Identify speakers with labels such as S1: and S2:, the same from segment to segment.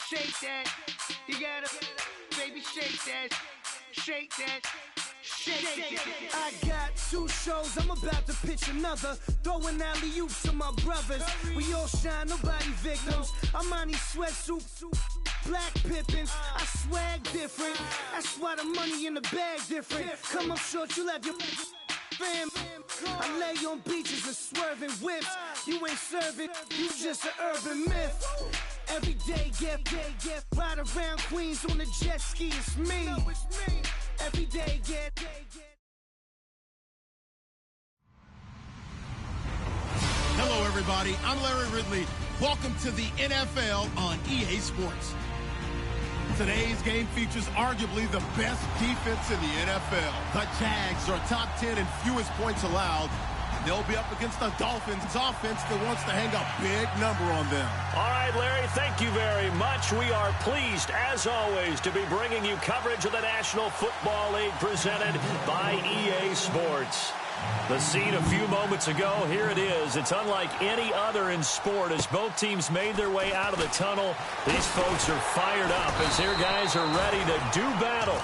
S1: Shake that. You gotta, baby, shake that. Shake that. Shake that. I got 2 shows, I'm about to pitch another. Throwing alley-oops to my brothers. We all shine, nobody victims. I'm on these sweatsuits, black pippins. I swag different. That's why the money in the bag different. Come up short, you left your fam. I lay on beaches and swerving whips. You ain't serving, you just an urban myth. Every day, get ride around Queens on the jet ski. It's me. Every day, get.
S2: Hello, everybody. I'm Larry Ridley. Welcome to the NFL on EA Sports. Today's game features arguably the best defense in the NFL. The Jags are top 10 in fewest points allowed. They'll be up against the Dolphins' offense that wants to hang a big number on them.
S3: All right, Larry, thank you very much. We are pleased, as always, to be bringing you coverage of the National Football League presented by EA Sports. The scene a few moments ago, here it is. It's unlike any other in sport as both teams made their way out of the tunnel. These folks are fired up as their guys are ready to do battle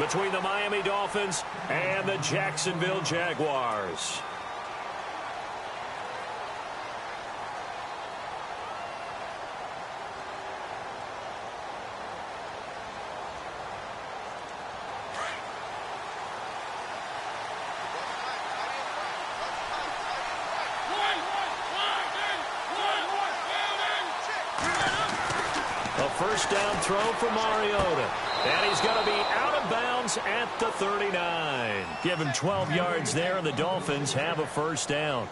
S3: between the Miami Dolphins and the Jacksonville Jaguars. First down throw for Mariota. And he's going to be out of bounds at the 39. Give him 12 yards there, and the Dolphins have a first down.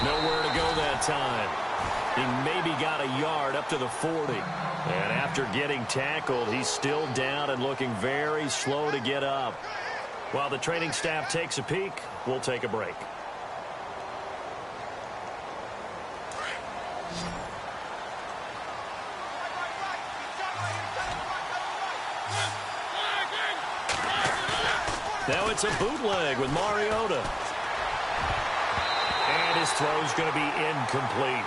S3: Nowhere to go that time. He maybe got a yard up to the 40. And after getting tackled, he's still down and looking very slow to get up. While the training staff takes a peek, we'll take a break. Now it's a bootleg with Mariota. And his throw's going to be incomplete.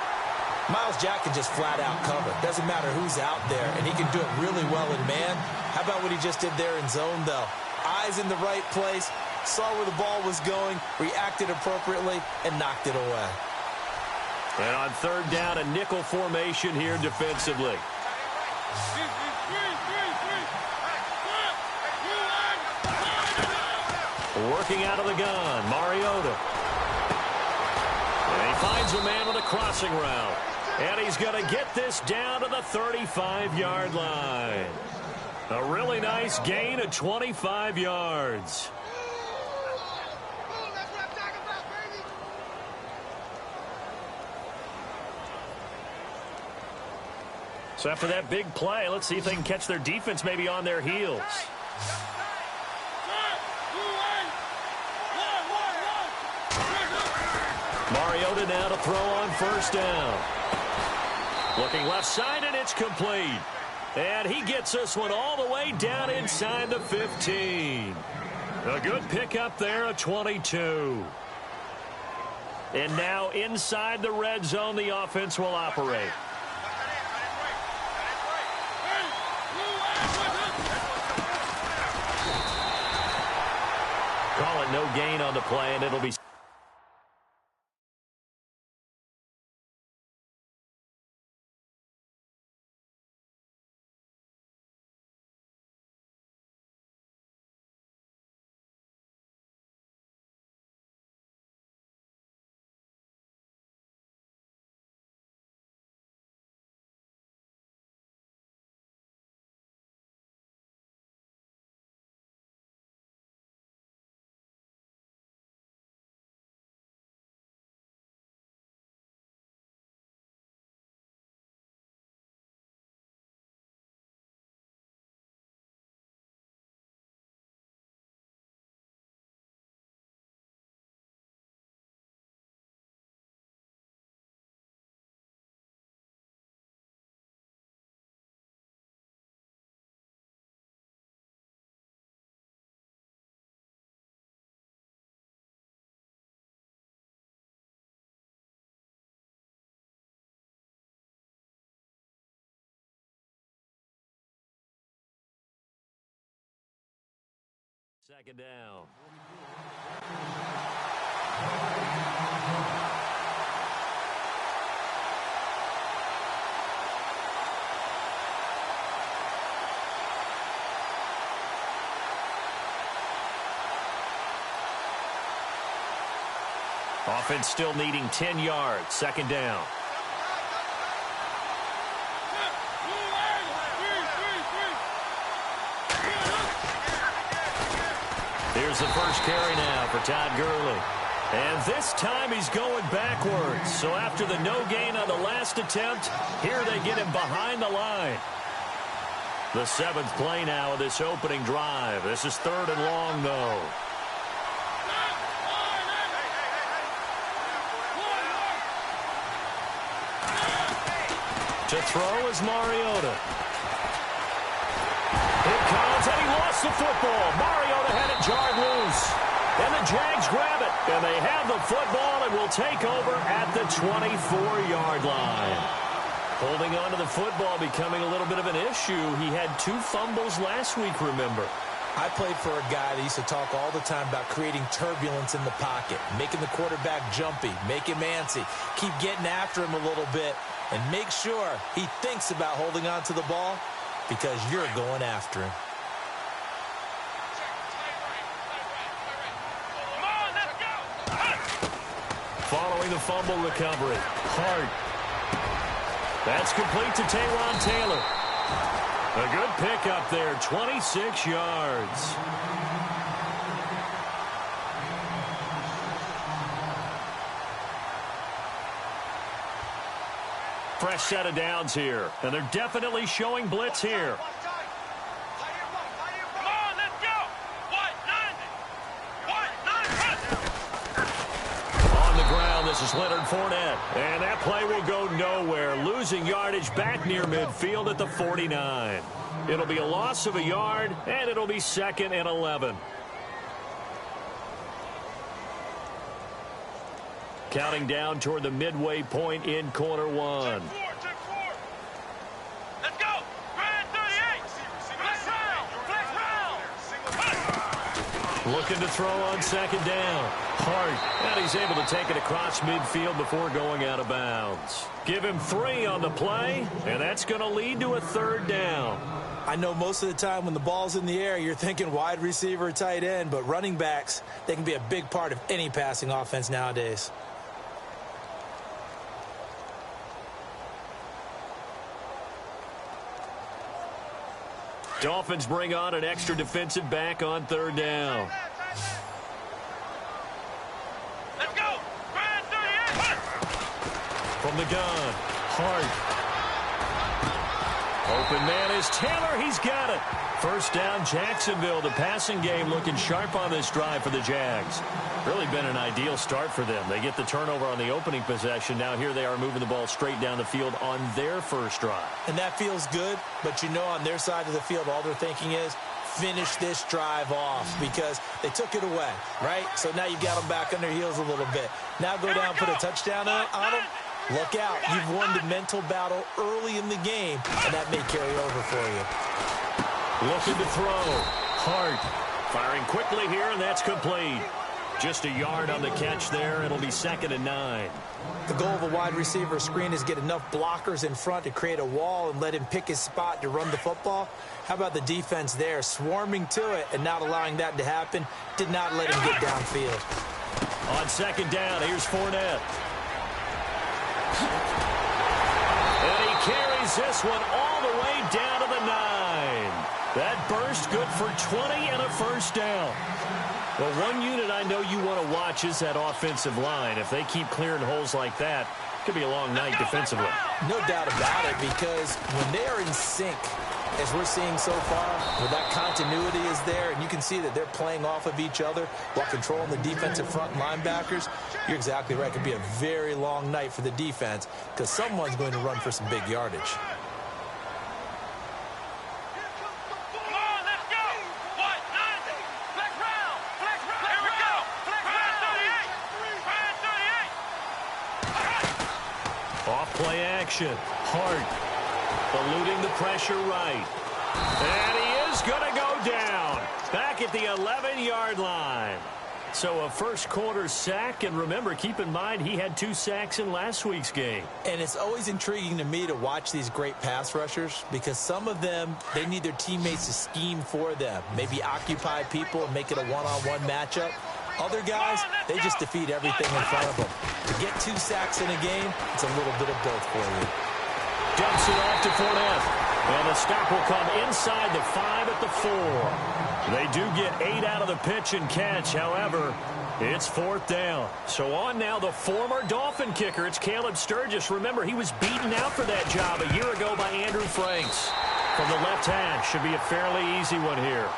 S4: Myles Jack can just flat out cover. Doesn't matter who's out there, and he can do it really well in man. How about what he just did there in zone, though? Eyes in the right place, saw where the ball was going, reacted appropriately, and knocked it away.
S3: And on third down, a nickel formation here defensively. Working out of the gun, Mariota. And he finds a man with a crossing route. And he's going to get this down to the 35-yard line. A really nice gain of 25 yards. So after that big play, let's see if they can catch their defense maybe on their heels. Mariota now to throw on first down. Looking left side, and it's complete. And he gets this one all the way down inside the 15. A good pickup there, a 22. And now inside the red zone, the offense will operate. Call it no gain on the play, and it'll be Second down. Offense still needing 10 yards. Second down. Here's the first carry now for Todd Gurley. And this time he's going backwards. So after the no gain on the last attempt, here they get him behind the line. The 7th play now of this opening drive. This is 3rd and long, though. To throw is Mariota. Here comes, and he lost the football. Mariota had it jarred loose. And the Jags grab it. And they have the football and will take over at the 24-yard line. Holding on to the football becoming a little bit of an issue. He had 2 fumbles last week, remember.
S4: I played for a guy that used to talk all the time about creating turbulence in the pocket, making the quarterback jumpy, make him antsy, keep getting after him a little bit, and make sure he thinks about holding on to the ball because you're going after him.
S3: Following the fumble recovery, Hart. That's complete to Tayron Taylor. A good pickup there, 26 yards. Fresh set of downs here, and they're definitely showing blitz here. This is Leonard Fournette, and that play will go nowhere, losing yardage back near midfield at the 49. It'll be a loss of a yard, and it'll be 2nd and 11. Counting down toward the midway point in quarter 1.
S5: Let's go! Grand 38! Flex round!
S3: Looking to throw on 2nd down. Hart, and he's able to take it across midfield before going out of bounds. Give him 3 on the play, and that's going to lead to a 3rd down.
S4: I know most of the time when the ball's in the air, you're thinking wide receiver, tight end, but running backs, they can be a big part of any passing offense nowadays.
S3: Dolphins bring on an extra defensive back on 3rd down.
S5: Let's go! Grand 38!
S3: From the gun, Hart. Open man is Taylor. He's got it. 1st down, Jacksonville. The passing game looking sharp on this drive for the Jags. Really been an ideal start for them. They get the turnover on the opening possession. Now here they are moving the ball straight down the field on their first drive.
S4: And that feels good, but you know on their side of the field, all they're thinking is finish this drive off because they took it away, right? So now you've got them back on their heels a little bit. Now go down, put a touchdown on them. Look out. You've won the mental battle early in the game, and that may carry over for you.
S3: Looking to throw. Hart firing quickly here, and that's complete. Just a yard on the catch there. It'll be 2nd and 9.
S4: The goal of a wide receiver screen is get enough blockers in front to create a wall and let him pick his spot to run the football. How about the defense there, swarming to it and not allowing that to happen? Did not let him get downfield.
S3: On 2nd down, here's Fournette. And he carries this one all the way down to the 9. That burst good for 20 and a 1st down. Well, one unit I know you want to watch is that offensive line. If they keep clearing holes like that, it could be a long night defensively.
S4: No doubt about it, because when they are in sync, as we're seeing so far, where that continuity is there, and you can see that they're playing off of each other while controlling the defensive front linebackers, you're exactly right. It could be a very long night for the defense because someone's going to run for some big yardage.
S3: Play action. Hart eluding the pressure right. And he is going to go down. back at the 11-yard line. So a first-quarter sack, and remember, keep in mind, he had 2 sacks in last week's game.
S4: And it's always intriguing to me to watch these great pass rushers because some of them, they need their teammates to scheme for them, maybe occupy people and make it a one-on-one matchup. Other guys, they just defeat everything in front of them. To get 2 sacks in a game, it's a little bit of both for you.
S3: Dumps it off to Fournette. And the stop will come inside the 5 at the 4. They do get 8 out of the pitch and catch. However, it's 4th down. So on now the former Dolphin kicker. It's Caleb Sturgis. Remember, he was beaten out for that job a year ago by Andrew Franks. From the left hash, should be a fairly easy one here.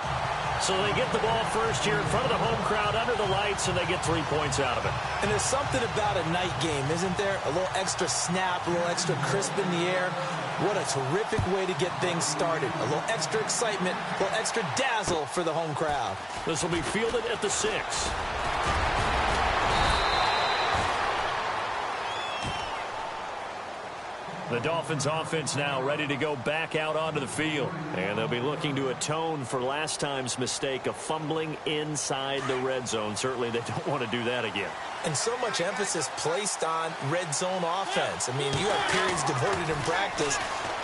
S3: So they get the ball first here in front of the home crowd under the lights, and they get 3 points out of it.
S4: And there's something about a night game, isn't there? A little extra snap, a little extra crisp in the air. What a terrific way to get things started. A little extra excitement, a little extra dazzle for the home crowd.
S3: This will be fielded at the 6. The Dolphins offense now ready to go back out onto the field. And they'll be looking to atone for last time's mistake of fumbling inside the red zone. Certainly they don't want to do that again.
S4: And so much emphasis placed on red zone offense. I mean, you have periods devoted in practice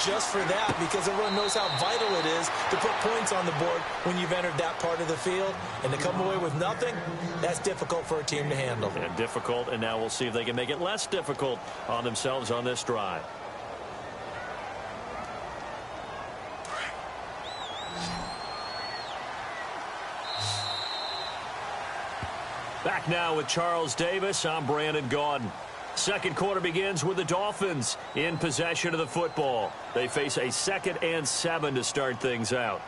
S4: just for that because everyone knows how vital it is to put points on the board when you've entered that part of the field. And to come away with nothing, that's difficult for a team to handle.
S3: And difficult, and now we'll see if they can make it less difficult on themselves on this drive. Back now with Charles Davis. I'm Brandon Gaudin. Second quarter begins with the Dolphins in possession of the football. They face a 2nd and 7 to start things out.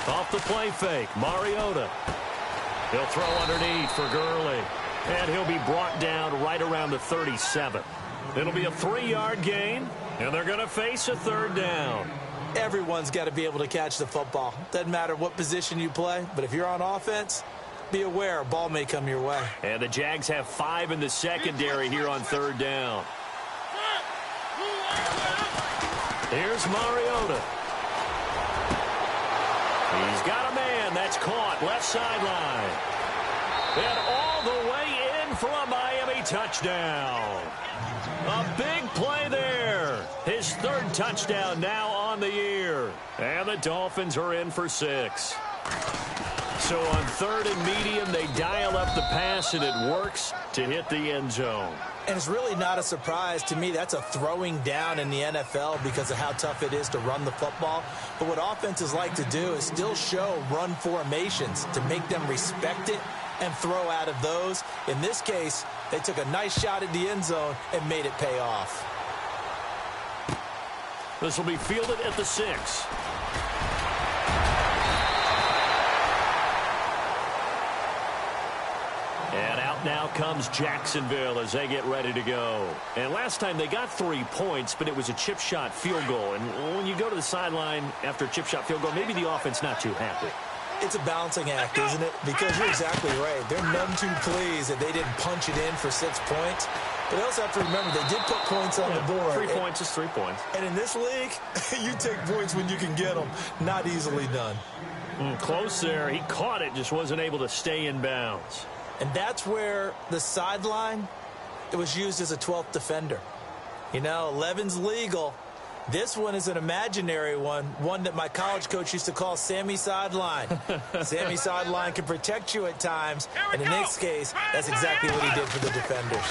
S3: Off the play fake, Mariota. He'll throw underneath for Gurley. And he'll be brought down right around the 37. It'll be a 3-yard gain, and they're going to face a 3rd down.
S4: Everyone's got to be able to catch the football. Doesn't matter what position you play, but if you're on offense, be aware a ball may come your way.
S3: And the Jags have 5 in the secondary here on 3rd down. Here's Mariota. He's got a man that's caught left sideline. And all the way in for a Miami touchdown. A big play there. His 3rd touchdown now on the year. And the Dolphins are in for 6. So on 3rd and medium, they dial up the pass, and it works to hit the end zone.
S4: And it's really not a surprise to me. That's a throwing down in the NFL because of how tough it is to run the football. But what offenses like to do is still show run formations to make them respect it and throw out of those. In this case, they took a nice shot at the end zone and made it pay off.
S3: This will be fielded at the 6. And out now comes Jacksonville as they get ready to go. And last time they got 3 points, but it was a chip shot field goal. And when you go to the sideline after a chip shot field goal, maybe the offense not too happy.
S4: It's a balancing act, isn't it? Because you're exactly right. They're none too pleased that they didn't punch it in for 6 points. But they also have to remember they did put points on the board.
S3: 3 points is 3 points.
S4: And in this league, you take points when you can get them. Not easily done.
S3: Close there. He caught it, just wasn't able to stay in bounds.
S4: And that's where the sideline, it was used as a 12th defender. You know, 11's legal. This one is an imaginary one that my college coach used to call Sammy Sideline. Sammy Sideline can protect you at times, and in this case, that's exactly what he did for the defenders.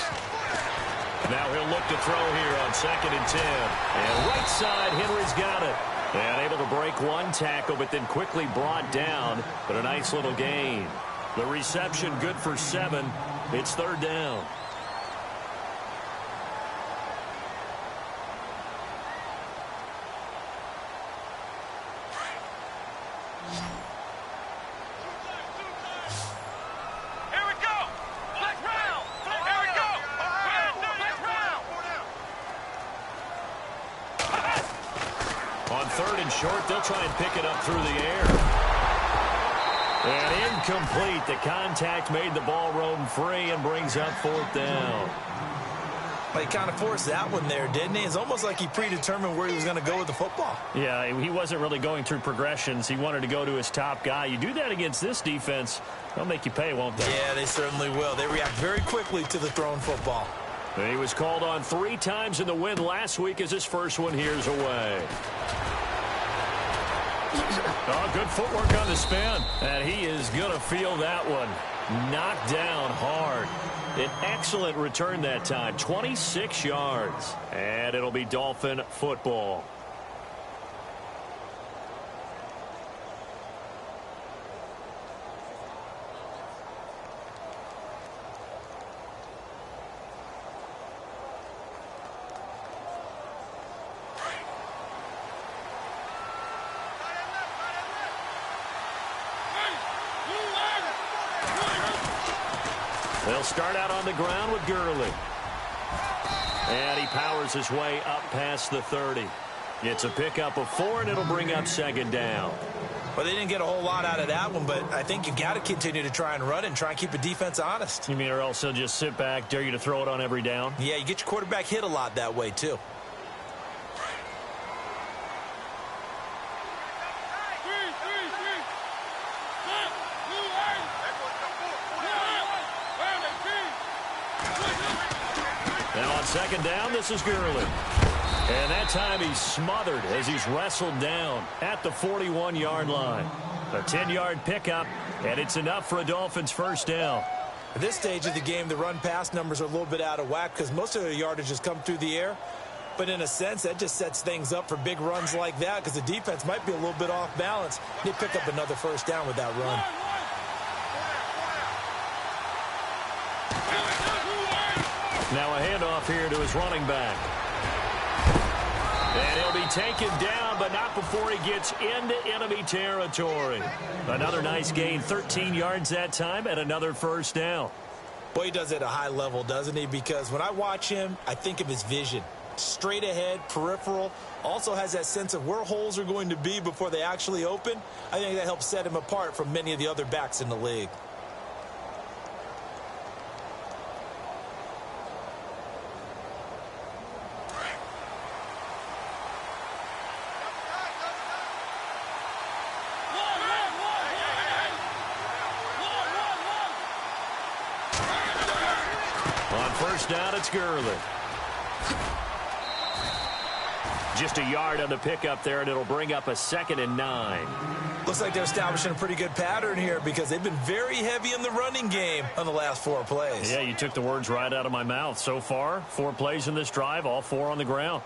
S3: Now he'll look to throw here on 2nd and 10. And right side, Henry's got it. And able to break one tackle, but then quickly brought down. But a nice little gain. The reception good for 7. It's 3rd down.
S5: Here we go. Let's round. Here we go. Let's round.
S3: On 3rd and short, they'll try and pick it up through the air. And incomplete. The contact made the ball roam free and brings up 4th down.
S4: Well, he kind of forced that one there, didn't he? It's almost like he predetermined where he was going to go with the football.
S3: Yeah, he wasn't really going through progressions. He wanted to go to his top guy. You do that against this defense, they'll make you pay, won't they?
S4: Yeah, they certainly will. They react very quickly to the thrown football.
S3: He was called on 3 times in the win last week as his first one here's away. Oh, good footwork on the spin. And he is going to feel that one. Knocked down hard. An excellent return that time. 26 yards. And it'll be Dolphin football. They'll start out on the ground with Gurley. And he powers his way up past the 30. It's a pickup of 4, and it'll bring up 2nd down.
S4: Well, they didn't get a whole lot out of that one, but I think you got to continue to try and run and try and keep the defense honest.
S3: You mean or else he'll just sit back, dare you to throw it on every down?
S4: Yeah, you get your quarterback hit a lot that way, too.
S3: Now on 2nd down, this is Gurley. And that time he's smothered as he's wrestled down at the 41-yard line. A 10-yard pickup, and it's enough for a Dolphins 1st down.
S4: At this stage of the game, the run-pass numbers are a little bit out of whack because most of their yardage has come through the air. But in a sense, that just sets things up for big runs like that because the defense might be a little bit off balance. They pick up another 1st down with that run.
S3: Now a handoff here to his running back. And he'll be taken down, but not before he gets into enemy territory. Another nice gain, 13 yards that time, and another 1st down.
S4: Boy, he does it at a high level, doesn't he? Because when I watch him, I think of his vision. Straight ahead, peripheral, also has that sense of where holes are going to be before they actually open. I think that helps set him apart from many of the other backs in the league.
S3: On 1st down, it's Gurley. Just a yard on the pickup there, and it'll bring up a 2nd and 9.
S4: Looks like they're establishing a pretty good pattern here because they've been very heavy in the running game on the last 4 plays.
S3: Yeah, you took the words right out of my mouth. So far, 4 plays in this drive, all 4 on the ground.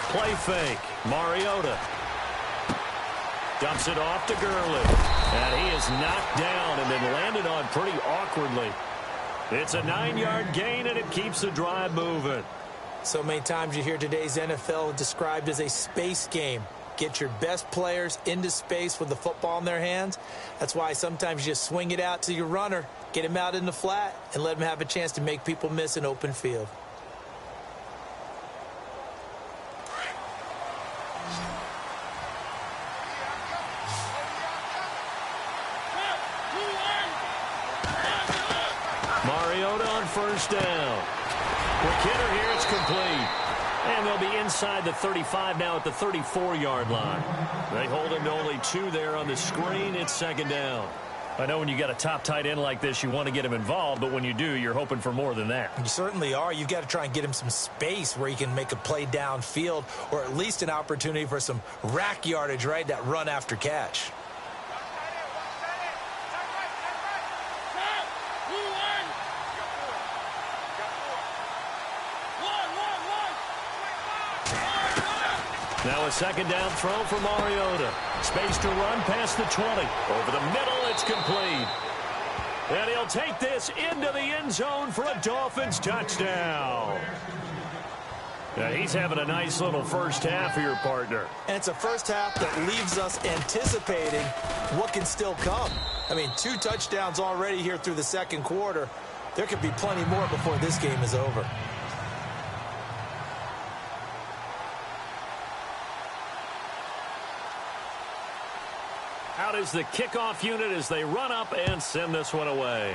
S3: Play fake. Mariota dumps it off to Gurley. And he is knocked down and then landed on pretty awkwardly. It's a 9-yard gain, and it keeps the drive moving.
S4: So many times you hear today's NFL described as a space game. Get your best players into space with the football in their hands. That's why sometimes you just swing it out to your runner, get him out in the flat, and let him have a chance to make people miss an open field.
S3: Mariota on 1st down. Quick hitter here, it's complete. And they'll be inside the 35 now at the 34-yard line. They hold him to only 2 there on the screen. It's 2nd down. I know when you got a top tight end like this, you want to get him involved, but when you do, you're hoping for more than that.
S4: You certainly are. You've got to try and get him some space where he can make a play downfield or at least an opportunity for some rack yardage, right? That run after catch.
S3: Now a 2nd down throw for Mariota. Space to run past the 20. Over the middle, it's complete. And he'll take this into the end zone for a Dolphins touchdown. Yeah, he's having a nice little first half here, partner.
S4: And it's a first half that leaves us anticipating what can still come. I mean, 2 touchdowns already here through the second quarter. There could be plenty more before this game is over.
S3: Out is the kickoff unit as they run up and send this one away.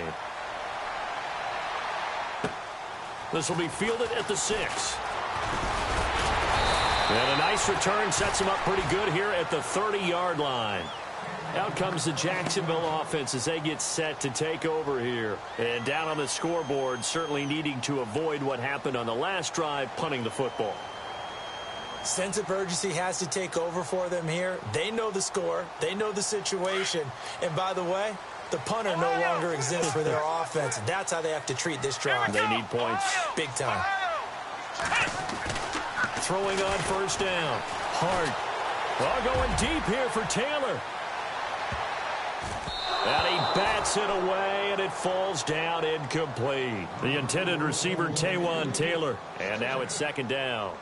S3: This will be fielded at the 6. And a nice return sets them up pretty good here at the 30-yard line. Out comes the Jacksonville offense as they get set to take over here. And down on the scoreboard, certainly needing to avoid what happened on the last drive, punting the football.
S4: Sense of urgency has to take over for them here. They know the score. They know the situation. And by the way, the punter no longer exists for their offense. That's how they have to treat this drive.
S3: They need points.
S4: Big time.
S3: Throwing on first down. Hart. Well, going deep here for Taylor. And he bats it away, and it falls down incomplete. The intended receiver, Taywan Taylor. And now it's second down.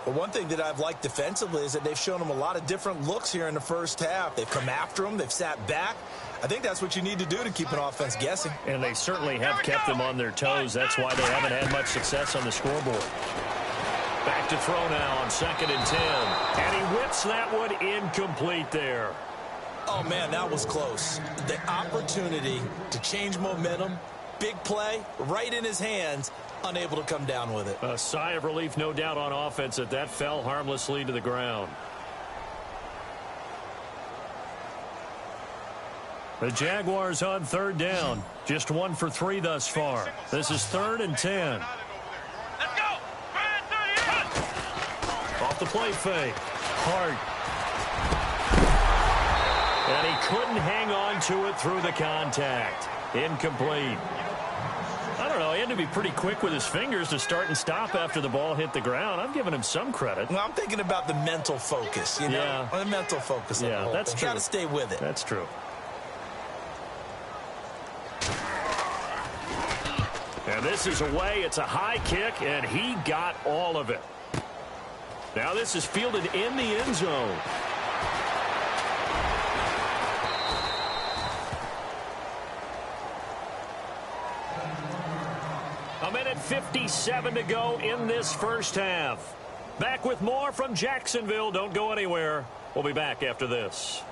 S4: Well, one thing that I've liked defensively is that they've shown them a lot of different looks here in the first half. They've come after them. They've sat back. I think that's what you need to do to keep an offense guessing.
S3: And they certainly have kept them on their toes. That's why they haven't had much success on the scoreboard. Back to throw now on 2nd and 10. And he whips that one incomplete there.
S4: Oh, man, that was close. The opportunity to change momentum, big play, right in his hands, unable to come down with it.
S3: A sigh of relief, no doubt, on offense that fell harmlessly to the ground. The Jaguars on 3rd down. Just 1 for 3 thus far. This is 3rd and 10.
S5: Let's go.
S3: Off the play fake. Hart. And he couldn't hang on to it through the contact. Incomplete. I don't know. He had to be pretty quick with his fingers to start and stop after the ball hit the ground. I'm giving him some credit.
S4: Well, I'm thinking about the mental focus, you know?
S3: Yeah.
S4: The mental focus.
S3: Yeah, that's true.
S4: Got to stay with it.
S3: That's true. And this is away. It's a high kick, and he got all of it. Now this is fielded in the end zone. A minute 57 to go in this first half. Back with more from Jacksonville. Don't go anywhere. We'll be back after this.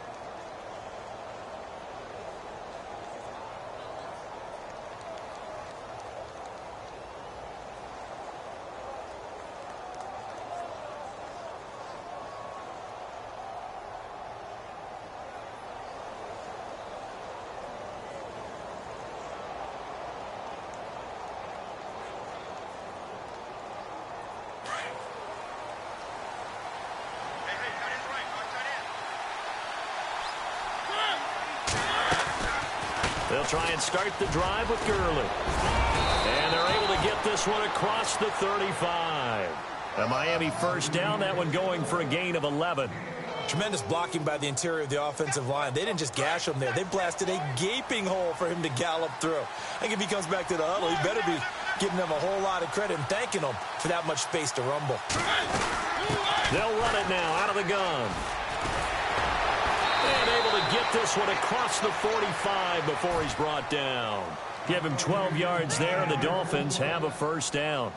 S3: They'll try and start the drive with Gurley. And they're able to get this one across the 35. A Miami first down, that one going for a gain of 11.
S4: Tremendous blocking by the interior of the offensive line. They didn't just gash him there. They blasted a gaping hole for him to gallop through. I think if he comes back to the huddle, he better be giving them a whole lot of credit and thanking them for that much space to rumble.
S3: They'll run it now out of the gun. And able to get this one across the 45 before he's brought down. Give him 12 yards there, and the Dolphins have a first down.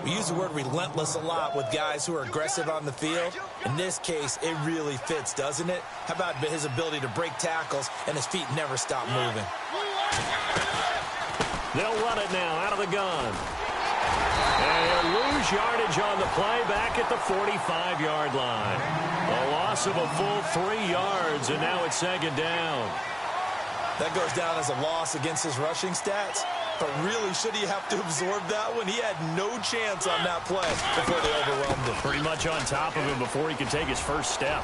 S4: We use the word relentless a lot with guys who are aggressive on the field. In this case, it really fits, doesn't it? How about his ability to break tackles and his feet never stop moving?
S3: They'll run it now out of the gun. And he'll lose yardage on the play back at the 45-yard line. A loss of a full 3 yards, and now it's second down.
S4: That goes down as a loss against his rushing stats. But really, should he have to absorb that one? He had no chance on that play before they overwhelmed him.
S3: Pretty much on top of him before he could take his first step.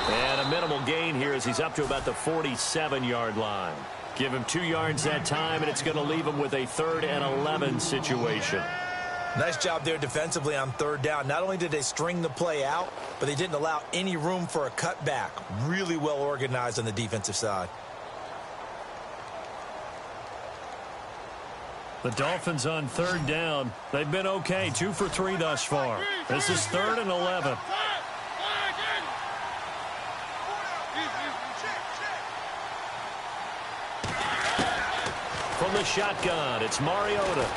S3: And a minimal gain here as he's up to about the 47-yard line. Give him 2 yards that time, and it's going to leave him with a 3rd and 11 situation.
S4: Nice job there defensively on 3rd down. Not only did they string the play out, but they didn't allow any room for a cutback. Really well organized on the defensive side.
S3: The Dolphins on third down. They've been okay, 2 for 3 thus far. This is 3rd and 11. From the shotgun, it's Mariota.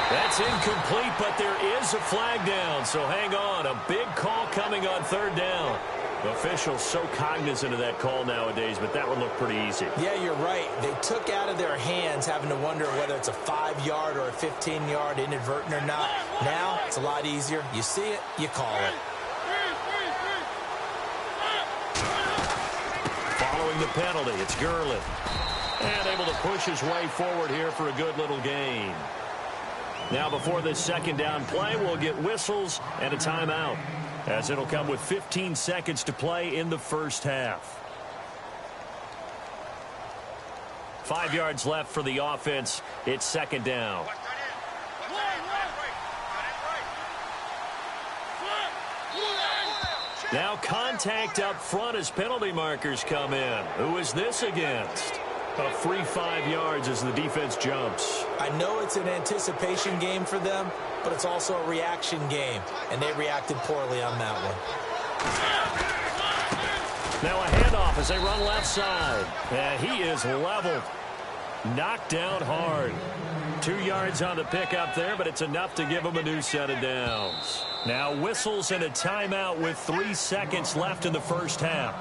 S3: That's incomplete, but there is a flag down, so hang on. A big call coming on third down. The officials so cognizant of that call nowadays, but that one looked pretty easy.
S4: Yeah, you're right. They took out of their hands having to wonder whether it's a 5-yard or a 15-yard inadvertent or not. Now, it's a lot easier. You see it, you call it.
S3: Following the penalty, it's Gurley. And able to push his way forward here for a good little gain. Now before this second down play, we'll get whistles and a timeout, as it'll come with 15 seconds to play in the first half. 5 yards left for the offense. It's second down. Now contact up front as penalty markers come in. Who is this against? A free 5 yards as the defense jumps.
S4: I know it's an anticipation game for them, but it's also a reaction game, and they reacted poorly on that one.
S3: Now a handoff as they run left side. And he is leveled. Knocked down hard. 2 yards on the pickup there, but it's enough to give him a new set of downs. Now whistles and a timeout with 3 seconds left in the first half.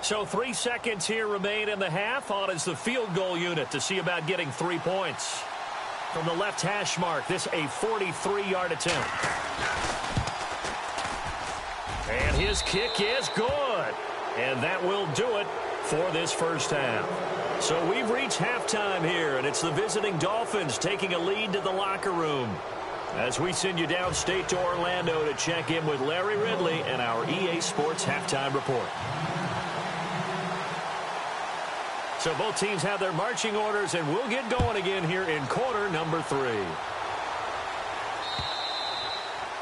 S3: So 3 seconds here remain in the half. On is the field goal unit to see about getting 3 points. From the left hash mark, this a 43-yard attempt. And his kick is good. And that will do it for this first half. So we've reached halftime here, and it's the visiting Dolphins taking a lead to the locker room. As we send you downstate to Orlando to check in with Larry Ridley and our EA Sports Halftime Report. So both teams have their marching orders, and we'll get going again here in quarter number 3.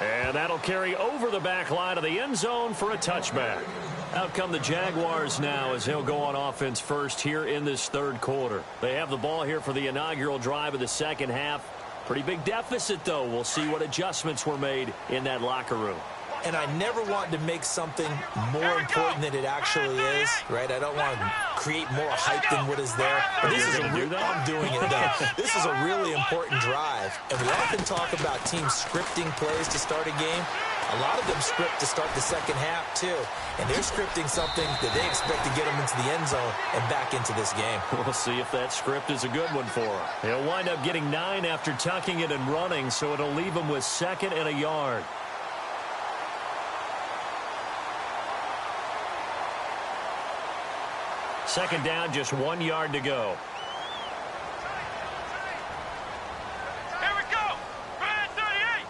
S3: And that'll carry over the back line of the end zone for a touchback. Out come the Jaguars now as they'll go on offense first here in this third quarter. They have the ball here for the inaugural drive of the second half. Pretty big deficit, though. We'll see what adjustments were made in that locker room.
S4: And I never want to make something more important than it actually is, right? I don't want to create more hype than what is there. But this is I'm doing it, though. This is a really important drive. And we often talk about teams scripting plays to start a game. A lot of them script to start the second half, too. And they're scripting something that they expect to get them into the end zone and back into this game.
S3: We'll see if that script is a good one for them. He'll wind up getting 9 after tucking it and running, so it'll leave him with 2nd and a yard. Second down, just 1 yard to go.
S5: Here we go. Brand 38.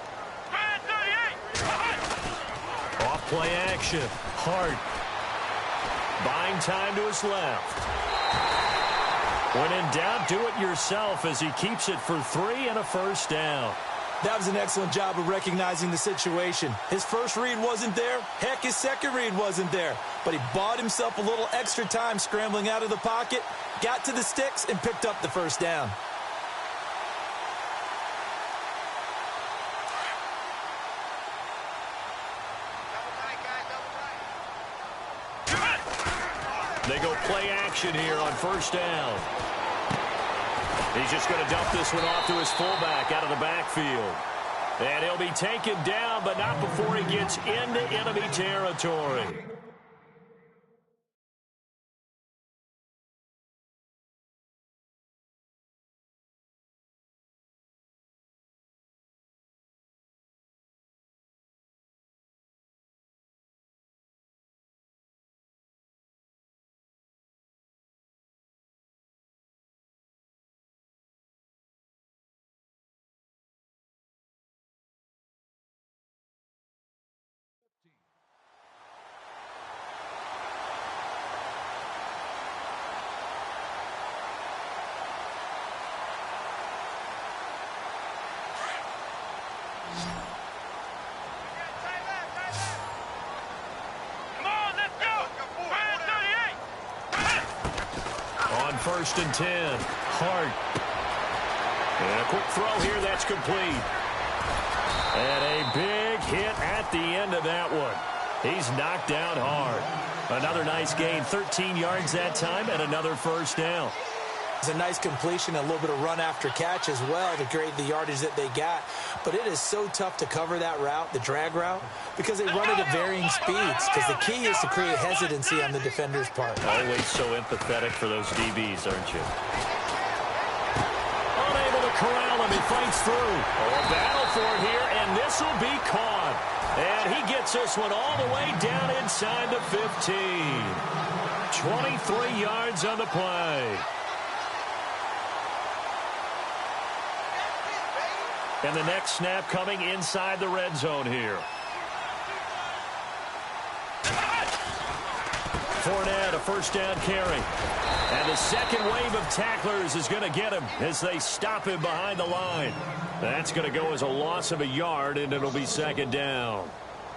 S5: Brand 38.
S3: Off play action. Hart. Buying time to his left. When in doubt, do it yourself as he keeps it for 3 and a first down.
S4: That was an excellent job of recognizing the situation. His first read wasn't there. Heck, his second read wasn't there. But he bought himself a little extra time scrambling out of the pocket, got to the sticks, and picked up the first down.
S3: They go play action here on first down. He's just going to dump this one off to his fullback out of the backfield. And he'll be taken down, but not before he gets into enemy territory. on 1st and 10. Hart. And a quick throw here that's complete. And a big hit at the end of that one. He's knocked down hard. Another nice gain, 13 yards that time, and another first down.
S4: It's a nice completion, a little bit of run after catch as well to create the yardage that they got. But it is so tough to cover that route, the drag route, because they run it at varying speeds. Because the key is to create hesitancy on the defender's part.
S3: Always so empathetic for those DBs, aren't you? Unable to corral him. He fights through. A battle for it here, and this will be caught. And he gets this one all the way down inside the 15. 23 yards on the play. And the next snap coming inside the red zone here. Fournette, a first down carry. And the second wave of tacklers is going to get him as they stop him behind the line. That's going to go as a loss of a yard, and it'll be second down.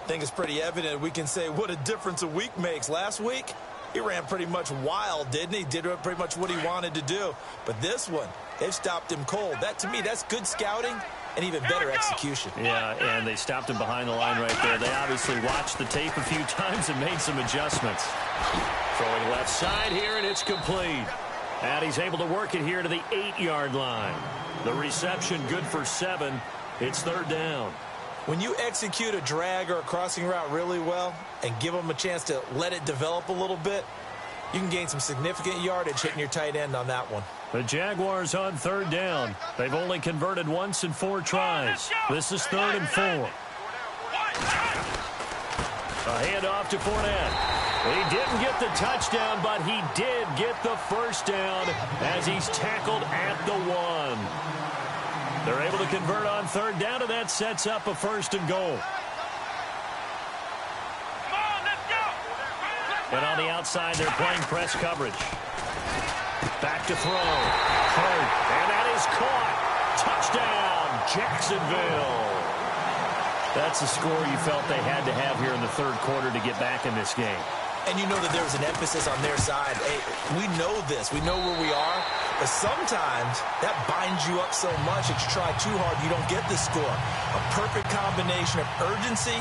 S4: I think it's pretty evident. We can say what a difference a week makes. Last week, he ran pretty much wild, didn't he? Did pretty much what he wanted to do. But this one, they've stopped him cold. That, to me, that's good scouting and even better execution.
S3: Yeah, and they stopped him behind the line right there. They obviously watched the tape a few times and made some adjustments. Throwing left side here, and it's complete. And he's able to work it here to the 8-yard line. The reception good for 7. It's third down.
S4: When you execute a drag or a crossing route really well and give them a chance to let it develop a little bit, you can gain some significant yardage hitting your tight end on that one.
S3: The Jaguars on third down. They've only converted once in 4 tries. This is 3rd and 4. A handoff to Fournette. He didn't get the touchdown, but he did get the first down as he's tackled at the 1. They're able to convert on third down, and that sets up a 1st and goal. And on the outside, they're playing press coverage. Back to throw. Hurt. And that is caught. Touchdown, Jacksonville. That's the score you felt they had to have here in the third quarter to get back in this game.
S4: And you know that there was an emphasis on their side. Hey, we know this. We know where we are. But sometimes that binds you up so much that you try too hard, you don't get the score. A perfect combination of urgency,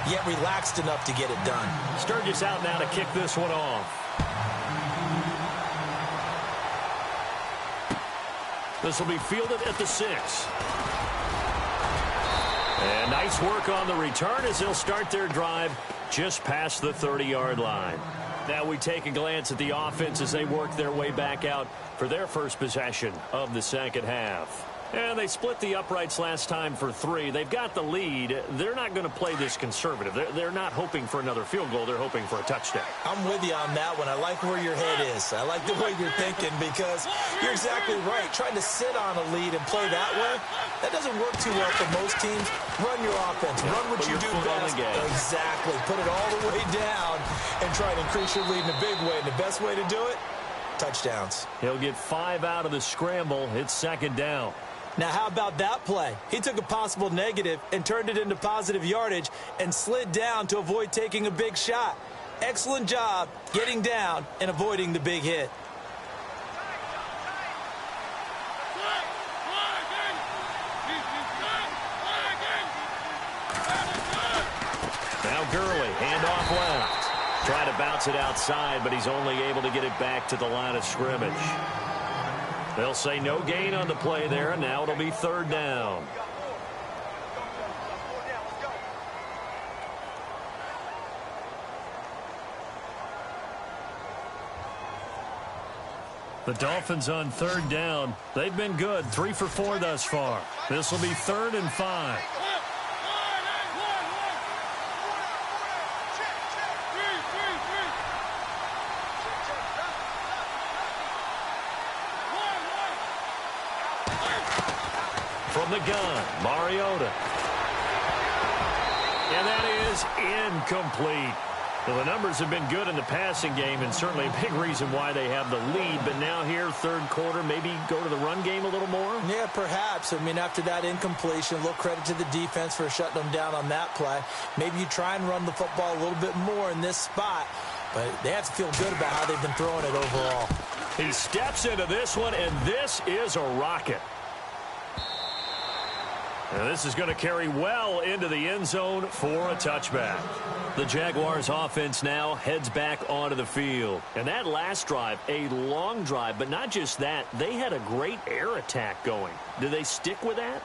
S4: yet relaxed enough to get it done.
S3: Sturgis out now to kick this one off. This will be fielded at the 6. And nice work on the return as they'll start their drive just past the 30-yard line. Now we take a glance at the offense as they work their way back out for their first possession of the second half. And they split the uprights last time for 3. They've got the lead. They're not going to play this conservative. They're not hoping for another field goal. They're hoping for a touchdown.
S4: I'm with you on that one. I like where your head is. I like the way you're thinking because you're exactly right. Trying to sit on a lead and play that way, that doesn't work too well for most teams. Run your offense. Run what you do best. Exactly. Put it all the way down and try to increase your lead in a big way. And the best way to do it, touchdowns.
S3: He'll get 5 out of the scramble. It's second down.
S4: Now, how about that play? He took a possible negative and turned it into positive yardage and slid down to avoid taking a big shot. Excellent job getting down and avoiding the big hit.
S3: Now Gurley, handoff left. Trying to bounce it outside, but he's only able to get it back to the line of scrimmage. They'll say no gain on the play there, and now it'll be third down. The Dolphins on third down. They've been good, 3 for 4 thus far. This will be 3rd and 5. From the gun, Mariota. And that is incomplete. Well, the numbers have been good in the passing game and certainly a big reason why they have the lead. But now here, third quarter, maybe go to the run game a little more?
S4: Yeah, perhaps. I mean, after that incompletion, a little credit to the defense for shutting them down on that play. Maybe you try and run the football a little bit more in this spot. But they have to feel good about how they've been throwing it overall.
S3: He steps into this one, and this is a rocket. And this is going to carry well into the end zone for a touchback. The Jaguars offense now heads back onto the field. And that last drive, a long drive, but not just that, they had a great air attack going. Do they stick with that?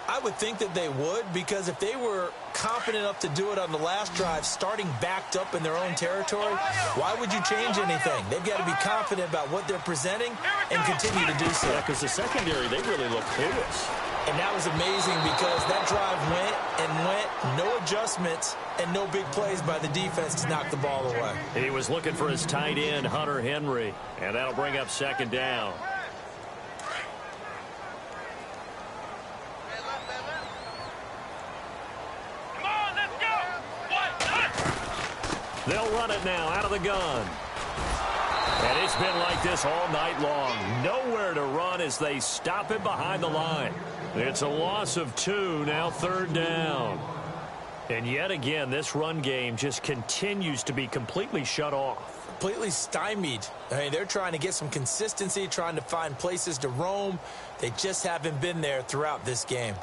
S4: I would think that they would, because if they were confident enough to do it on the last drive, starting backed up in their own territory, why would you change anything? They've got to be confident about what they're presenting and continue to do so.
S3: Yeah, because the secondary, they really look clueless.
S4: And that was amazing because that drive went and went, no adjustments and no big plays by the defense to knock the ball away.
S3: He was looking for his tight end, Hunter Henry, and that'll bring up second down.
S5: Come on, let's go.
S3: They'll run it now out of the gun. And it's been like this all night long. Nowhere to run as they stop him behind the line. It's a loss of 2, now third down. And yet again, this run game just continues to be completely shut off.
S4: Completely stymied. I mean, they're trying to get some consistency, trying to find places to roam. They just haven't been there throughout this game.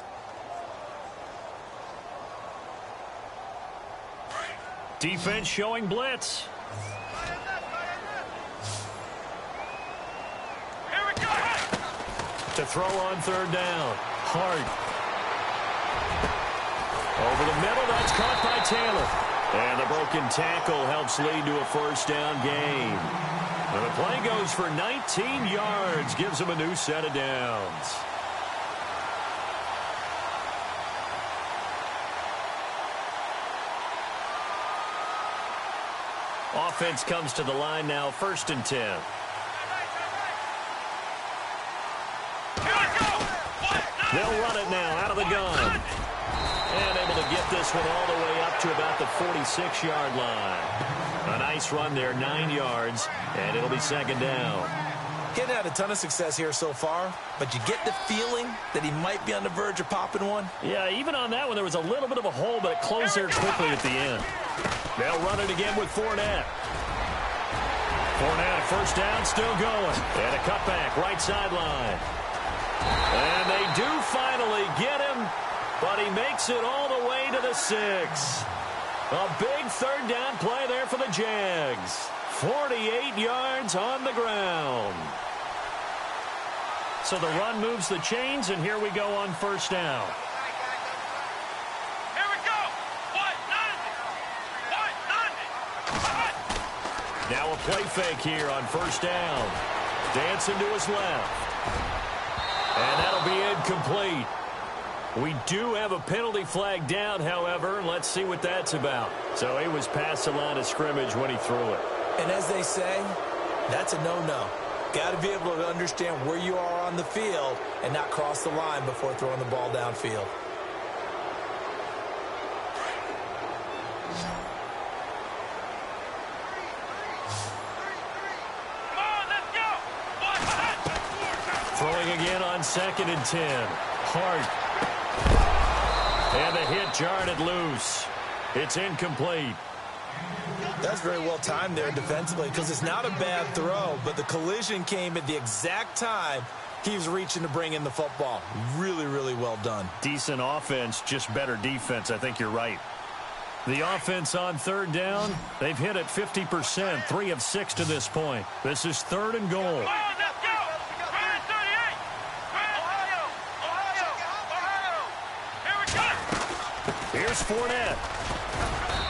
S3: Defense showing blitz.
S5: Here we go.
S3: To throw on third down. Hart. Over the middle, that's caught by Taylor. And the broken tackle helps lead to a first down gain. And the play goes for 19 yards, gives him a new set of downs. Offense comes to the line now, 1st and 10. They'll run it now out of the gun. And able to get this one all the way up to about the 46-yard line. A nice run there, 9 yards, and it'll be second down.
S4: Getting had a ton of success here so far, but you get the feeling that he might be on the verge of popping one.
S3: Yeah, even on that one, there was a little bit of a hole, but it closed there quickly at the end. They'll run it again with Fournette. Fournette, first down, still going. And a cutback, right sideline. And they do finally get him, but he makes it all the way to the 6. A big third down play there for the Jags. 48 yards on the ground. So the run moves the chains, and here we go on first down.
S5: Here we go.
S3: Now a play fake here on first down. Dancing to his left. And that'll be incomplete. We do have a penalty flag down, however. Let's see what that's about. So he was past the line of scrimmage when he threw it.
S4: And as they say, that's a no-no. Got to be able to understand where you are on the field and not cross the line before throwing the ball downfield.
S5: Come on, let's go.
S3: Throwing again on 2nd and 10. Hart. And the hit jarred it loose. It's incomplete.
S4: That's very well timed there defensively because it's not a bad throw, but the collision came at the exact time he was reaching to bring in the football. Really, really well done.
S3: Decent offense, just better defense. I think you're right. The offense on third down, they've hit it 50%, 3 of 6 to this point. This is 3rd and goal.
S5: Come on, let's go. Grand 38. Ohio. Here we go.
S3: Here's Fournette.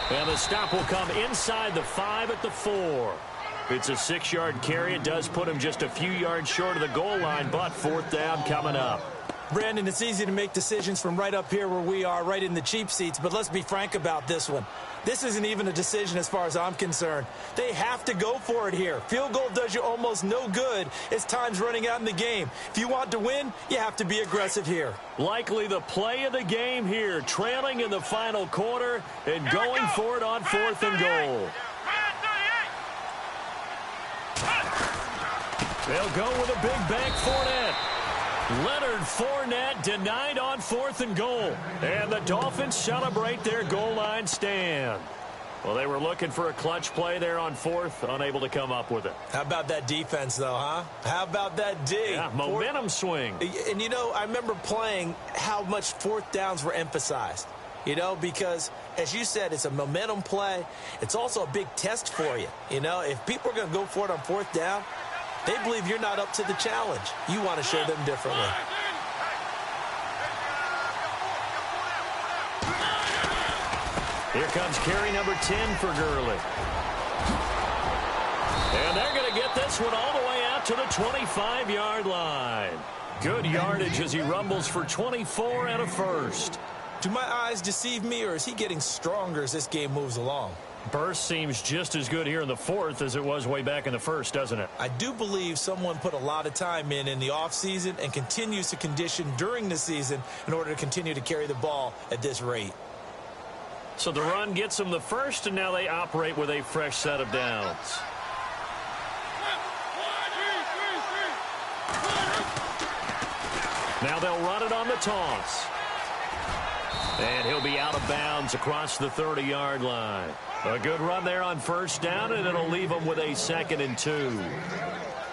S3: And the stop will come inside the 5 at the 4. It's a 6-yard carry. It does put him just a few yards short of the goal line, but 4th down coming up.
S4: Brandon, it's easy to make decisions from right up here where we are, right in the cheap seats, but let's be frank about this one. This isn't even a decision as far as I'm concerned. They have to go for it here. Field goal does you almost no good as time's running out in the game. If you want to win, you have to be aggressive here.
S3: Likely the play of the game here, trailing in the final quarter and going for it on 4th and goal. They'll go with a big bank Fournette. Leonard Fournette denied on 4th and goal. And the Dolphins celebrate their goal line stand. Well, they were looking for a clutch play there on fourth, unable to come up with it.
S4: How about that defense, though, huh? How about that D?
S3: Yeah, momentum swing.
S4: And, you know, I remember playing how much fourth downs were emphasized, you know, because, as you said, it's a momentum play. It's also a big test for you. You know, if people are going to go for it on fourth down, they believe you're not up to the challenge. You want to show them differently.
S3: Here comes carry number 10 for Gurley. And they're going to get this one all the way out to the 25-yard line. Good yardage as he rumbles for 24 and a first.
S4: Do my eyes deceive me, or is he getting stronger as this game moves along?
S3: Burst seems just as good here in the fourth as it was way back in the first, doesn't it?
S4: I do believe someone put a lot of time in the offseason and continues to condition during the season in order to continue to carry the ball at this rate.
S3: So the run gets them the first, and now they operate with a fresh set of downs. Now they'll run it on the toss. And he'll be out of bounds across the 30-yard line. A good run there on first down, and it'll leave them with a 2nd and 2.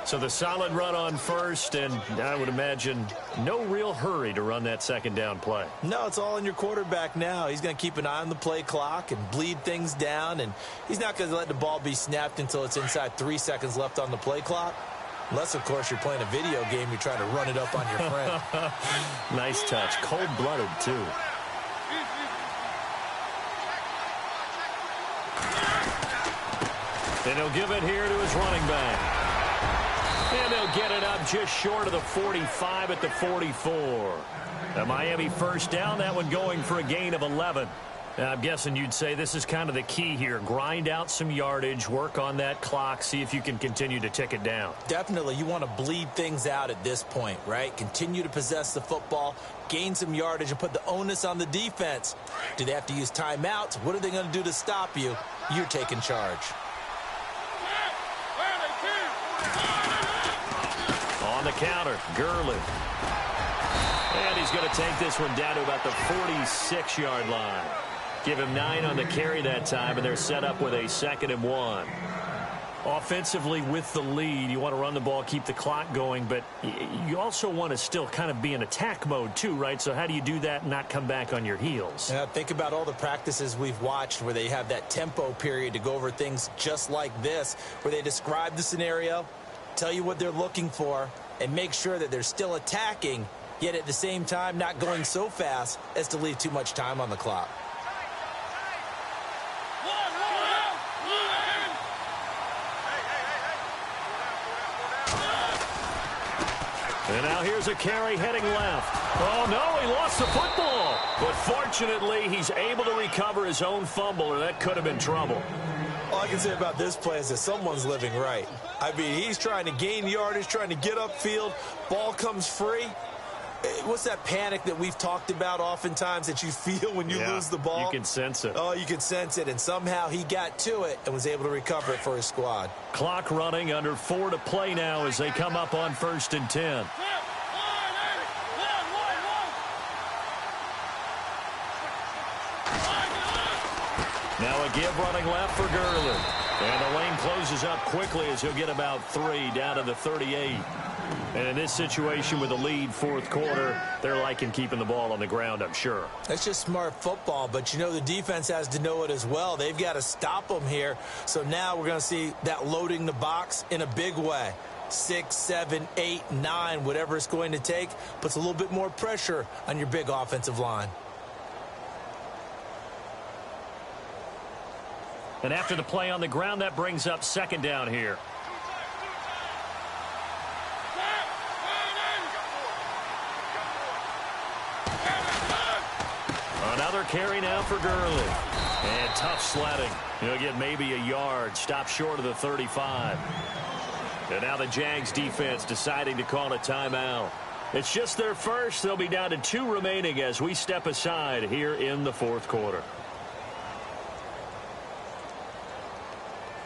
S3: So the solid run on first, and I would imagine no real hurry to run that 2nd down play.
S4: No, it's all in your quarterback now. He's going to keep an eye on the play clock and bleed things down, and he's not going to let the ball be snapped until it's inside 3 seconds left on the play clock. Unless, of course, you're playing a video game, you're trying to run it up on your friend.
S3: Nice touch. Cold-blooded, too. And he'll give it here to his running back. And they'll get it up just short of the 45 at the 44. A Miami first down, that one going for a gain of 11. Now, I'm guessing you'd say this is kind of the key here. Grind out some yardage, work on that clock, see if you can continue to tick it down.
S4: Definitely. You want to bleed things out at this point, right? Continue to possess the football, gain some yardage, and put the onus on the defense. Do they have to use timeouts? What are they going to do to stop you? You're taking charge.
S3: On the counter, Gurley. And he's going to take this one down to about the 46-yard line. Give him 9 on the carry that time, and they're set up with a 2nd and 1. Offensively, with the lead, you want to run the ball, keep the clock going, but you also want to still kind of be in attack mode too, right? So how do you do that and not come back on your heels?
S4: Yeah, think about all the practices we've watched where they have that tempo period to go over things just like this, where they describe the scenario, tell you what they're looking for, and make sure that they're still attacking, yet at the same time not going so fast as to leave too much time on the clock.
S3: And now here's a carry heading left. Oh, no, he lost the football. But fortunately, he's able to recover his own fumble, or that could have been trouble.
S4: All I can say about this play is that someone's living right. I mean, he's trying to gain yardage, trying to get upfield. Ball comes free. What's that panic that we've talked about oftentimes that you feel when you lose the ball?
S3: You can sense it.
S4: Oh, you can sense it, and somehow he got to it and was able to recover it for his squad.
S3: Clock running, under 4 to play now as they come up on 1st and 10. Now a give running left for Gurley. And the lane closes up quickly as he'll get about 3 down to the 38. And in this situation with the lead, 4th quarter, they're liking keeping the ball on the ground, I'm sure.
S4: That's just smart football, but you know the defense has to know it as well. They've got to stop them here. So now we're going to see that loading the box in a big way. 6, 7, 8, 9, whatever it's going to take, puts a little bit more pressure on your big offensive line.
S3: And after the play on the ground, that brings up 2nd down here. Another carry now for Gurley. And tough sledding. He'll get maybe a yard. Stop short of the 35. And now the Jags defense deciding to call a timeout. It's just their first. They'll be down to 2 remaining as we step aside here in the 4th quarter.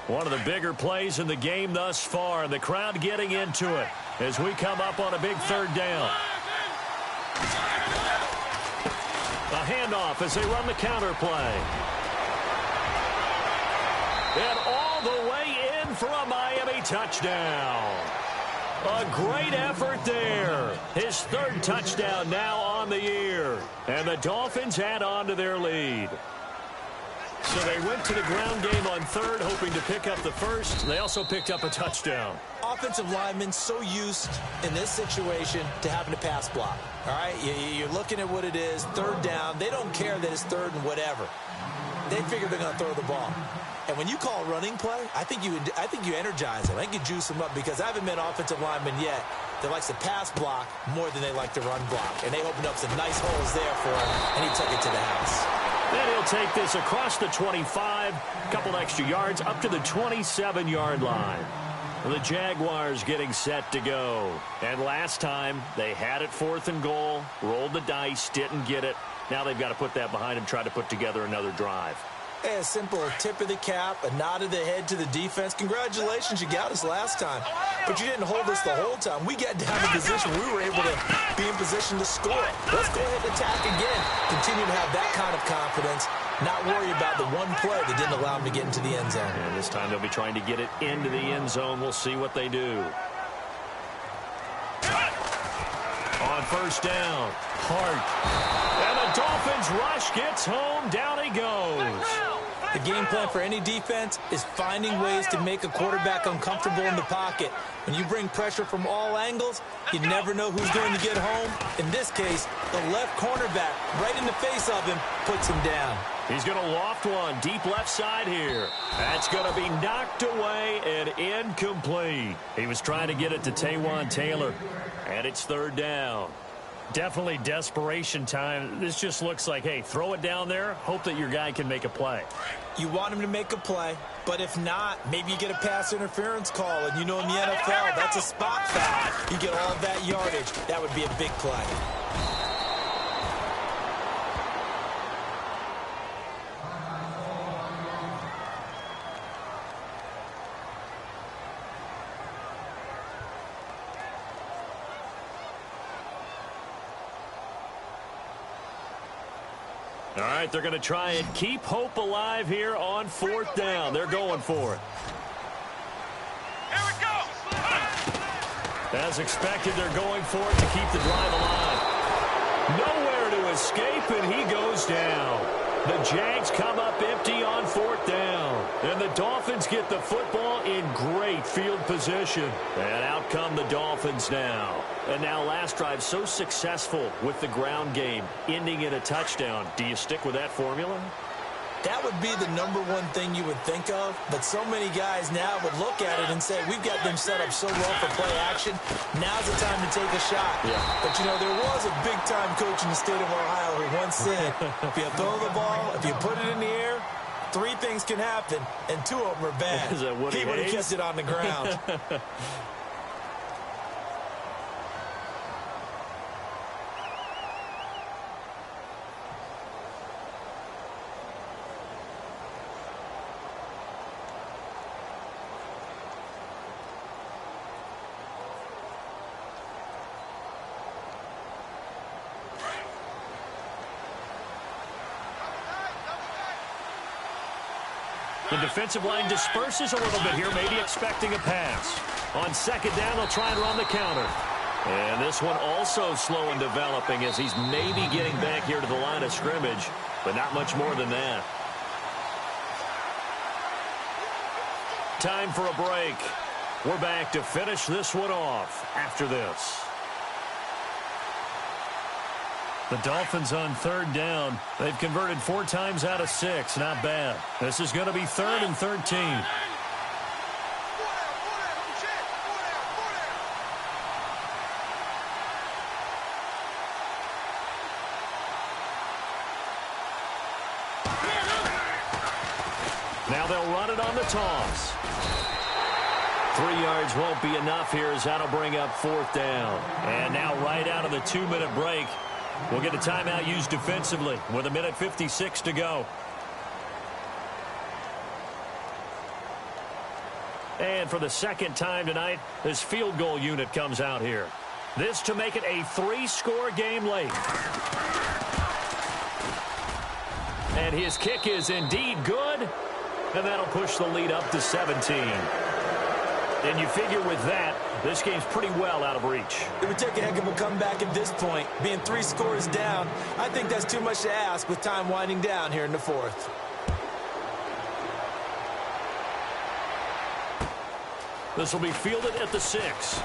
S3: One of the bigger plays in the game thus far, and the crowd getting into it as we come up on a big 3rd down. A handoff as they run the counter play. for a Miami touchdown. A great effort there. His third touchdown now on the year. And the Dolphins add on to their lead. So they went to the ground game on third, hoping to pick up the first. They also picked up a touchdown.
S4: Offensive linemen so used in this situation to having to pass block. All right, you're looking at what it is, third down. They don't care that it's third and whatever. They figure they're going to throw the ball. And when you call a running play, I think you energize them. I think you juice them up because I haven't met an offensive lineman yet that likes to pass block more than they like to run block. And they opened up some nice holes there for him, and he took it to the house.
S3: Then he'll take this across the 25, a couple extra yards, up to the 27-yard line. The Jaguars getting set to go. And last time, they had it 4th and goal, rolled the dice, didn't get it. Now they've got to put that behind them, try to put together another drive.
S4: A simple tip of the cap, a nod of the head to the defense. Congratulations, you got us last time. But you didn't hold us the whole time. We got down to position. We were able to be in position to score. Let's go ahead and attack again. Continue to have that kind of confidence. Not worry about the one play that didn't allow them to get into the end zone.
S3: And this time they'll be trying to get it into the end zone. We'll see what they do. On first down, Hart. And the Dolphins rush gets home. Down he goes.
S4: The game plan for any defense is finding ways to make a quarterback uncomfortable in the pocket. When you bring pressure from all angles, you never know who's going to get home. In this case, the left cornerback, right in the face of him, puts him down.
S3: He's going to loft one deep left side here. That's going to be knocked away and incomplete. He was trying to get it to Taywan Taylor, and it's third down. Definitely desperation time. This just looks like, hey, throw it down there, hope that your guy can make a play.
S4: You want him to make a play, but if not, maybe you get a pass interference call, and you know in the NFL, that's a spot foul. You get all of that yardage. That would be a big play.
S3: All right, they're going to try and keep hope alive here on fourth down. They're going for it.
S5: Here we go.
S3: As expected, they're going for it to keep the drive alive. Nowhere to escape, and he goes down. The Jags come up empty on fourth down. And the Dolphins get the football in great field position. And out come the Dolphins now. And now last drive so successful with the ground game, ending in a touchdown. Do you stick with that formula?
S4: That would be the number one thing you would think of, but so many guys now would look at it and say, we've got them set up so well for play action, now's the time to take a shot.
S3: Yeah.
S4: But, you know, there was a big-time coach in the state of Ohio who once said, if you throw the ball, if you put it in the air, 3 things can happen, and 2 of them are bad.
S3: Is that Woody
S4: He would have
S3: Hayes?
S4: kept it on the ground.
S3: The defensive line disperses a little bit here, maybe expecting a pass. On second down, they'll try and run the counter. And this one also slow in developing as he's maybe getting back here to the line of scrimmage, but not much more than that. Time for a break. We're back to finish this one off after this. The Dolphins on third down. They've converted 4 times out of 6. Not bad. This is going to be 3rd and 13. Now they'll run it on the toss. 3 yards won't be enough here as that'll bring up 4th down. And now right out of the 2-minute break, we'll get a timeout used defensively with 1:56 to go. And for the second time tonight, this field goal unit comes out here. This to make it a 3-score game late. And his kick is indeed good. And that'll push the lead up to 17. And you figure with that, this game's pretty well out of reach.
S4: It would take a heck of a comeback at this point. Being 3 scores down, I think that's too much to ask with time winding down here in the 4th.
S3: This will be fielded at the 6.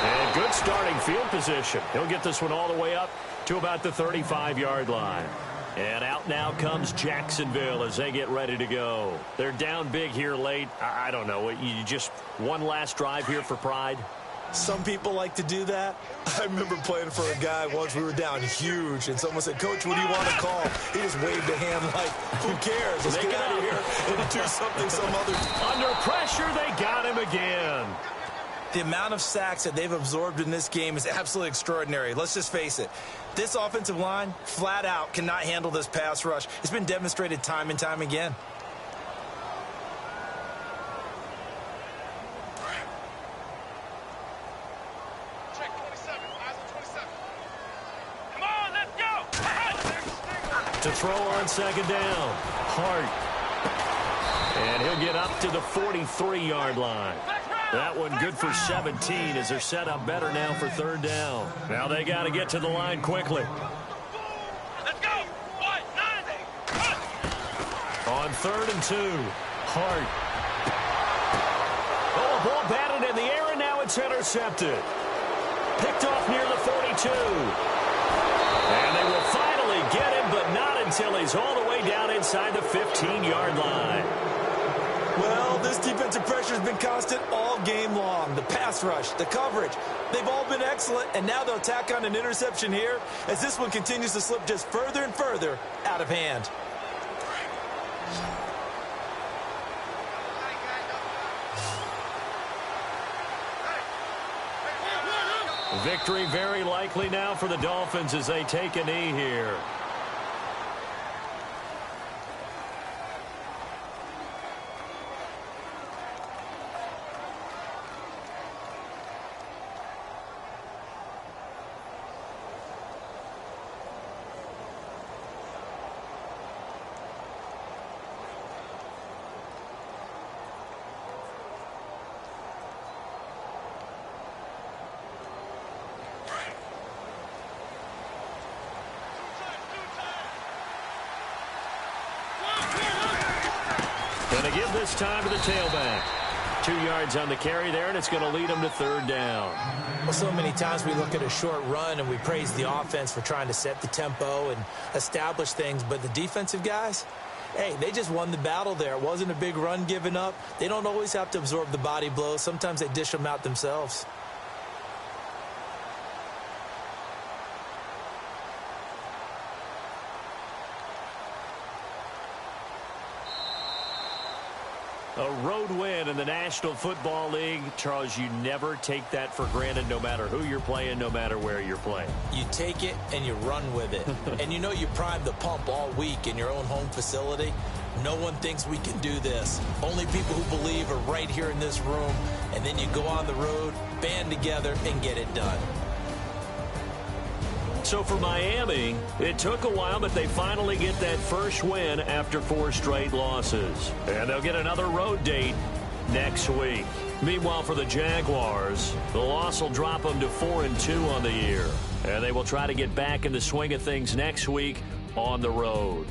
S3: And good starting field position. He'll get this one all the way up to about the 35-yard line. And out now comes Jacksonville as they get ready to go. They're down big here late. I don't know. You just one last drive here for pride?
S4: Some people like to do that. I remember playing for a guy once. We were down huge, and someone said, "Coach, what do you want to call?" He just waved a hand like, "Who cares? Let's get out of here and do something some other time."
S3: Under pressure, they got him again.
S4: The amount of sacks that they've absorbed in this game is absolutely extraordinary. Let's just face it. This offensive line, flat out, cannot handle this pass rush. It's been demonstrated time and time again.
S5: Check 27. Eyes on 27. Come on, let's go.
S3: To throw on second down. Hart. And he'll get up to the 43-yard line. That one good for 17 as they're set up better now for 3rd down. Now they got to get to the line quickly.
S5: Let's go. 1, 9,
S3: On 3rd and 2, Hart. Oh, a ball batted in the air, and now it's intercepted. Picked off near the 42. And they will finally get him, but not until he's all the way down inside the 15-yard line.
S4: Well, this defensive pressure has been constant all game long. The pass rush, the coverage, they've all been excellent, and now they'll tack on an interception here as this one continues to slip just further and further out of hand.
S3: Victory very likely now for the Dolphins as they take a knee here. Going to give this time to the tailback. 2 yards on the carry there, and it's going to lead them to 3rd down.
S4: Well, so many times we look at a short run and we praise the offense for trying to set the tempo and establish things, but the defensive guys, hey, they just won the battle there. It wasn't a big run given up. They don't always have to absorb the body blows. Sometimes they dish them out themselves.
S3: A road win in the National Football League. Charles, you never take that for granted no matter who you're playing, no matter where you're playing.
S4: You take it and you run with it. And you know you primed the pump all week in your own home facility. No one thinks we can do this. Only people who believe are right here in this room. And then you go on the road, band together, and get it done.
S3: So for Miami, it took a while, but they finally get that first win after 4 straight losses. And they'll get another road date next week. Meanwhile, for the Jaguars, the loss will drop them to 4-2 on the year. And they will try to get back in the swing of things next week on the road.